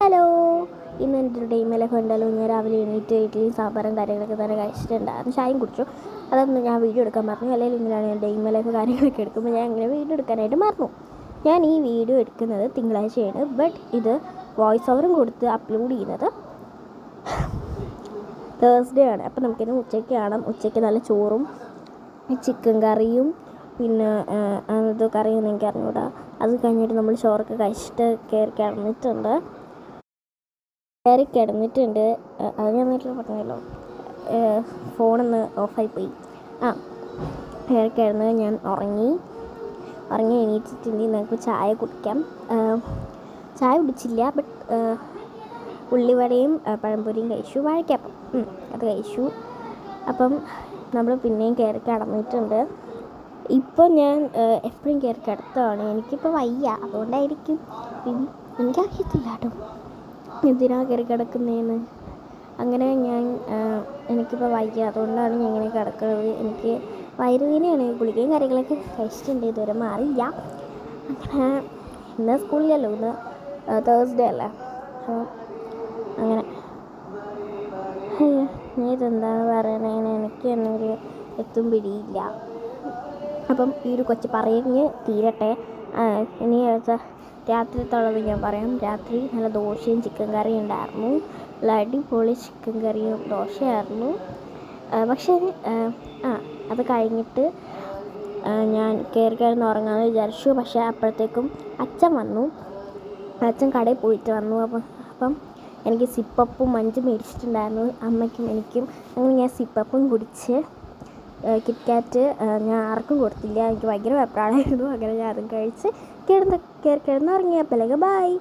Hello, ഇന്ന് എൻ്റെ ഒരു ഡെയിമേലൊക്കെ ഉണ്ടല്ലോ. ഞാൻ രാവിലെ എണീറ്റ് ഇഡ്ഡലിയും സാമ്പാറും കാര്യങ്ങളൊക്കെ തന്നെ കഴിച്ചിട്ടുണ്ടായിരുന്നു. ചായയും കുടിച്ചു. അതൊന്നും ഞാൻ വീഡിയോ എടുക്കാൻ മറന്നു. അല്ലെങ്കിൽ ഇങ്ങനെയാണ് ഞാൻ ഡെയിമേലൊക്കെ കാര്യങ്ങളൊക്കെ എടുക്കുമ്പോൾ ഞാൻ ഇങ്ങനെ വീഡിയോ എടുക്കാനായിട്ട് മറന്നു. ഞാൻ ഈ വീഡിയോ എടുക്കുന്നത് തിങ്കളാഴ്ചയാണ്. ബട്ട് ഇത് വോയിസ് ഓവറും കൊടുത്ത് അപ്ലോഡ് ചെയ്യുന്നത് തേഴ്സ്ഡേ ആണ്. അപ്പോൾ നമുക്കിന്ന് ഉച്ചയ്ക്ക് കാണാം. ഉച്ചയ്ക്ക് നല്ല ചോറും ചിക്കൻ കറിയും പിന്നെ അത് കറിയൊന്നും എനിക്ക് അറിഞ്ഞൂടാ. അത് കഴിഞ്ഞിട്ട് നമ്മൾ ചോറൊക്കെ കഴിച്ചിട്ട് കയറി കിടന്നിട്ടുണ്ട്. അത് ഞാൻ വീട്ടിൽ പറഞ്ഞല്ലോ, ഫോണൊന്ന് ഓഫായിപ്പോയി. കയറി കിടന്ന് ഞാൻ ഉറങ്ങി എണീറ്റിട്ടുണ്ട്. നമുക്ക് ചായ കുടിക്കാം. ചായ കുടിച്ചില്ല, ബട്ട് ഉള്ളിവടയും പഴംപൊരിയും കഴിച്ചു. വാഴയ്ക്കപ്പം അത് കഴിച്ചു. അപ്പം നമ്മൾ പിന്നെയും കയറി കിടന്നിട്ടുണ്ട്. ഇപ്പോൾ ഞാൻ എപ്പോഴും കയറി കിടത്തമാണ്. എനിക്കിപ്പോൾ വയ്യ, അതുകൊണ്ടായിരിക്കും. എനിക്കറിയത്തില്ല കേട്ടോ എന്തിനാ കയറി കിടക്കുന്നതെന്ന്. അങ്ങനെ എനിക്കിപ്പോൾ വയ്യ, അതുകൊണ്ടാണ് ഞാൻ ഇങ്ങനെ കിടക്കുന്നത്. എനിക്ക് വയറുവേദനയാണ്. ഗുളികയും കാര്യങ്ങളൊക്കെ കഴിച്ചിട്ടുണ്ട്, ഇതുവരെ മാറില്ല. അങ്ങനെ ഇന്ന് സ്കൂളിലല്ലോ, ഇന്ന് തേഴ്സ്ഡേ അല്ലേ. അങ്ങനെ ഞാൻ ഇതെന്താണ് പറയണേന്ന് എനിക്ക് എന്നൊരു എത്തും പിടിയില്ല. അപ്പം ഈ ഒരു കൊച്ചു പറഞ്ഞ് തീരട്ടെ. ഇനി രാത്രിത്തുള്ളത് ഞാൻ പറയാം. രാത്രി നല്ല ദോശയും ചിക്കൻ കറിയും ഉണ്ടായിരുന്നു. നല്ല അടിപൊളി ചിക്കൻ കറിയും ദോശയായിരുന്നു. പക്ഷേ അത് കഴിഞ്ഞിട്ട് ഞാൻ കയറി ഉറങ്ങാമെന്ന് വിചാരിച്ചു. പക്ഷേ അപ്പോഴത്തേക്കും അച്ഛൻ വന്നു. അച്ഛൻ കടയിൽ പോയിട്ട് വന്നു. അപ്പം എനിക്ക് സിപ്പപ്പും മഞ്ചും മേടിച്ചിട്ടുണ്ടായിരുന്നു, അമ്മയ്ക്കും എനിക്കും. അങ്ങനെ ഞാൻ സിപ്പപ്പും കുടിച്ച് കിറ്റ്കാറ്റ് ഞാൻ ആർക്കും കൊടുത്തില്ല. എനിക്ക് ഭയങ്കര വെപ്രാളമായിരുന്നു. അങ്ങനെ ഞാൻ അതും കഴിച്ച് കയറി കിടന്ന് ഉറങ്ങിയപ്പോഴേക്ക് ബായ്.